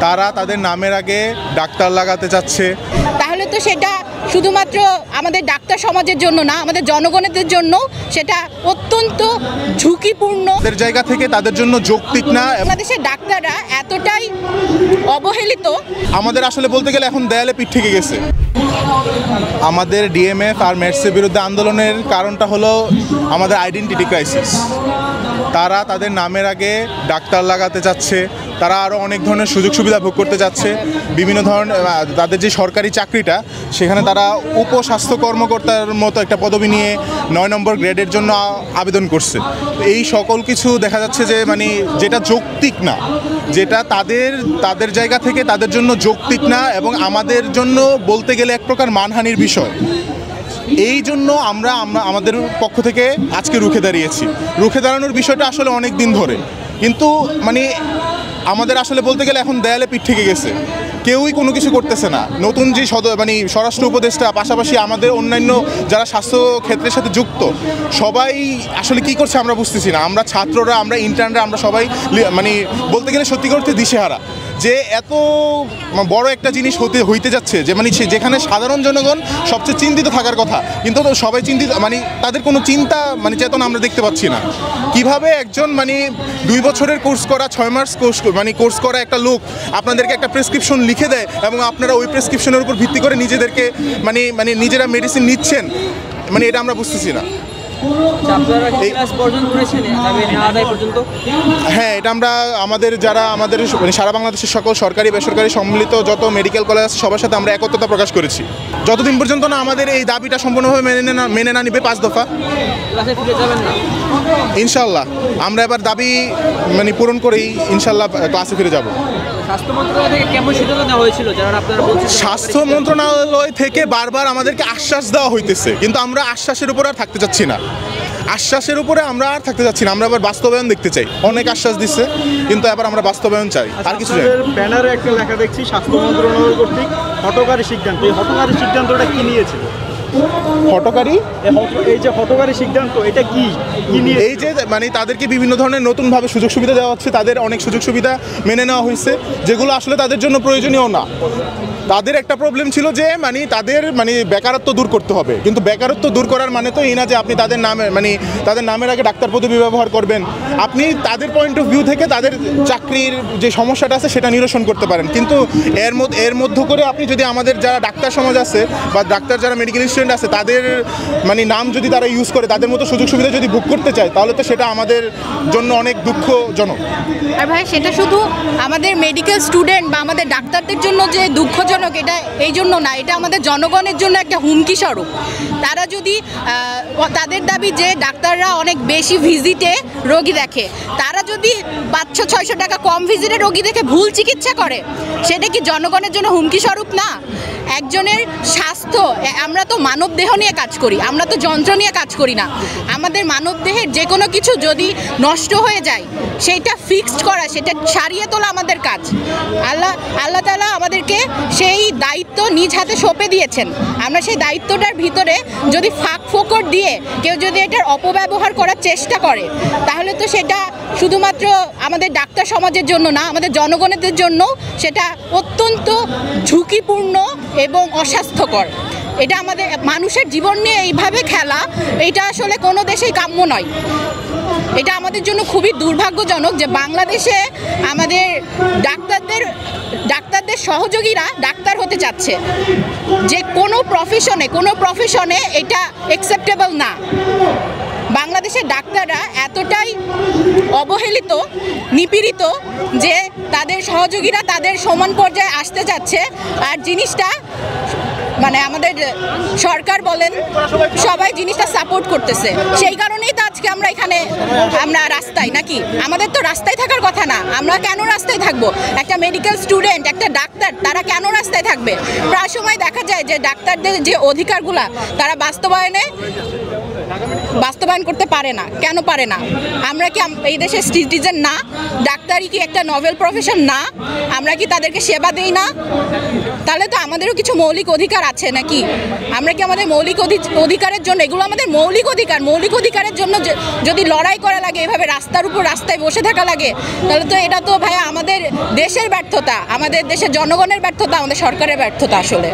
তারা তাদের নামের আগে ডাক্তার লাগাতে চাচ্ছে। তাহলে তো সেটা শুধুমাত্র আমাদের ডাক্তার সমাজের জন্য না, আমাদের জনগণের জন্য সেটা অত্যন্ত ঝুঁকিপূর্ণ। তাদের জায়গা থেকে তাদের জন্য যৌক্তিক না। বাংলাদেশের ডাক্তাররা এতটাই অবহেলিত, আমাদের আসলে বলতে গেলে এখন দেয়ালে পিঠ থেকে গেছে। আমাদের ডিএমএফ আর মেডসের বিরুদ্ধে আন্দোলনের কারণটা হলো আমাদের আইডেন্টিটি ক্রাইসিস। তারা তাদের নামের আগে ডাক্তার লাগাতে চাচ্ছে, তারা আরও অনেক ধরনের সুযোগ সুবিধা ভোগ করতে যাচ্ছে। বিভিন্ন ধরনের তাদের যে সরকারি চাকরিটা, সেখানে তারা উপস্বাস্থ্য কর্মকর্তার মতো একটা পদবি নিয়ে 9 নম্বর গ্রেডের জন্য আবেদন করছে। এই সকল কিছু দেখা যাচ্ছে যে যেটা যৌক্তিক না, যেটা তাদের জায়গা থেকে তাদের জন্য যৌক্তিক না, এবং আমাদের জন্য বলতে গেলে এক প্রকার মানহানির বিষয়। এই জন্য আমরা আমাদের পক্ষ থেকে আজকে রুখে দাঁড়িয়েছি। রুখে দাঁড়ানোর বিষয়টা আসলে অনেক দিন ধরে, কিন্তু আমাদের আসলে বলতে গেলে এখন দেয়ালে পিঠ থেকে গেছে। কেউই কোনো কিছু করতেছে না। নতুন যে স্বরাষ্ট্র উপদেষ্টা, পাশাপাশি আমাদের অন্যান্য যারা স্বাস্থ্য ক্ষেত্রের সাথে যুক্ত, সবাই আসলে কি করছে আমরা বুঝতেছি না। আমরা ছাত্ররা, আমরা ইন্টার্নরা, আমরা সবাই বলতে গেলে সত্যি করতে দিশেহারা যে এত বড় একটা জিনিস হইতে যাচ্ছে, যে যেখানে সাধারণ জনগণ সবচেয়ে চিন্তিত থাকার কথা, কিন্তু সবাই চিন্তিত, তাদের কোনো চিন্তা চেতনা আমরা দেখতে পাচ্ছি না। কিভাবে একজন 2 বছরের কোর্স করা, 6 মাস কোর্স করা একটা লোক আপনাদেরকে একটা প্রেসক্রিপশন লিখে দেয়, এবং আপনারা ওই প্রেসক্রিপশনের উপর ভিত্তি করে নিজেদেরকে নিজেরা মেডিসিন নিচ্ছেন, এটা আমরা বুঝতেছি না। হ্যাঁ, এটা আমরা আমাদের সারা বাংলাদেশের সকল সরকারি বেসরকারি সম্মিলিত যত মেডিকেল কলেজ আছে সবার সাথে আমরা একত্রতা প্রকাশ করেছি। যতদিন পর্যন্ত না আমাদের এই দাবিটা সম্পূর্ণভাবে মেনে না নিবে 5 দফা, ইনশাল্লাহ আমরা এবার দাবি পূরণ করেই ইনশাল্লাহ ক্লাসে ফিরে যাব। স্বাস্থ্য মন্ত্রণালয় থেকে বারবার আমাদেরকে আশ্বাস দেওয়া হইতেছে, কিন্তু আমরা আশ্বাসের উপর আর থাকতে চাচ্ছি না। আশ্বাসের উপরে আমরা আর থাকতে চাচ্ছি না, আমরা আবার বাস্তবায়ন দেখতে চাই। অনেক আশ্বাস দিচ্ছে, কিন্তু এবার আমরা বাস্তবায়ন চাই, আর কিছু চাই। ব্যানারে একটা লেখা দেখছি স্বাস্থ্য মন্ত্রণালয় কর্তৃক হঠকারী সিদ্ধান্ত। এই হঠকারী সিদ্ধান্তটা কি নিয়েছিল? এই যে হঠকারী সিদ্ধান্ত, এটা কি নিয়ে? এই যে তাদেরকে বিভিন্ন ধরনের নতুনভাবে সুযোগ সুবিধা দেওয়া হচ্ছে। তাদের অনেক সুযোগ সুবিধা মেনে নেওয়া হয়েছে, যেগুলো আসলে তাদের জন্য প্রয়োজনীয় না। তাদের একটা প্রবলেম ছিল যে তাদের বেকারত্ব দূর করতে হবে, কিন্তু বেকারত্ব দূর করার মানে তো এই না যে আপনি তাদের নামের আগে ডাক্তার পদবি ব্যবহার করবেন। আপনি তাদের পয়েন্ট অফ ভিউ থেকে তাদের চাকরির যে সমস্যাটা আছে সেটা নিরসন করতে পারেন, কিন্তু এর মধ্য করে আপনি যদি আমাদের যারা ডাক্তার সমাজ আছে বা ডাক্তার যারা মেডিকেল স্টুডেন্ট আছে তাদের নাম যদি তারা ইউজ করে, তাদের মতো সুযোগ সুবিধা যদি ভোগ করতে চায়, তাহলে তো সেটা আমাদের জন্য অনেক দুঃখজনক। আর ভাই, সেটা শুধু আমাদের মেডিকেল স্টুডেন্ট বা আমাদের ডাক্তারদের জন্য যে দুঃখজনক, এটা এই জন্য না, এটা আমাদের জনগণের জন্য একটা হুমকি স্বরূপ। তারা যদি তাদের দাবি যে ডাক্তাররা অনেক বেশি ভিজিটে রোগী দেখে, তারা যদি 500-600 টাকা কম ভিজিটে রোগী দেখে ভুল চিকিৎসা করে, সেটা কি জনগণের জন্য হুমকি স্বরূপ না? একজনের স্বাস্থ্য, আমরা তো মানব দেহ নিয়ে কাজ করি, আমরা তো যন্ত্র নিয়ে কাজ করি না। আমাদের মানব দেহের যে কোনো কিছু যদি নষ্ট হয়ে যায়, সেইটা ফিক্সড করা, সেটা সারিয়ে তোলা আমাদের কাজ। আল্লাহ তাআলা আমাদেরকে সেই দায়িত্ব নিজ হাতে সঁপে দিয়েছেন। আমরা সেই দায়িত্বটার ভিতরে যদি ফাঁক ফোকর দিয়ে কেউ যদি এটার অপব্যবহার করার চেষ্টা করে, তাহলে তো সেটা শুধুমাত্র আমাদের ডাক্তার সমাজের জন্য না, আমাদের জনগণের জন্য সেটা অত্যন্ত ঝুঁকিপূর্ণ এবং অস্বাস্থ্যকর। এটা আমাদের মানুষের জীবন নিয়ে এইভাবে খেলা, এটা আসলে কোনো দেশেই কাম্য নয়। এটা আমাদের জন্য খুবই দুর্ভাগ্যজনক যে বাংলাদেশে আমাদের ডাক্তারদের সহযোগীরা ডাক্তার হতে চাচ্ছে। যে কোনো প্রফেশনে এটা অ্যাকসেপ্টেবল না। বাংলাদেশের ডাক্তাররা এতটাই অবহেলিত, নিপীড়িত যে তাদের সহযোগীরা তাদের সমান পর্যায়ে আসতে যাচ্ছে, আর জিনিসটা আমাদের সরকার বলেন সবাই জিনিসটা সাপোর্ট করতেছে। সেই কারণেই তো আজকে আমরা রাস্তায়, নাকি? আমাদের তো রাস্তায় থাকার কথা না। আমরা কেন রাস্তায় থাকবো? একটা মেডিকেল স্টুডেন্ট, একটা ডাক্তার, তারা কেন রাস্তায় থাকবে? প্রায় সময় দেখা যায় যে ডাক্তারদের যে অধিকারগুলা তারা বাস্তবায়নে বাস্তবায়ন করতে পারে না? কেন পারে না? আমরা কি এই দেশের সিটিজেন না? ডাক্তারি কি একটা নোবেল প্রফেশন না? আমরা কি তাদেরকে সেবা দেই না? তাহলে তো আমাদেরও কিছু মৌলিক অধিকার আছে নাকি? আমরা কি আমাদের মৌলিক অধিকারের জন্য, এগুলো আমাদের মৌলিক অধিকারের জন্য যদি লড়াই করা লাগে, এভাবে রাস্তার উপর রাস্তায় বসে থাকা লাগে, তাহলে তো এটা তো ভাইয়া আমাদের দেশের ব্যর্থতা, আমাদের দেশের জনগণের ব্যর্থতা, আমাদের সরকারের ব্যর্থতা আসলে।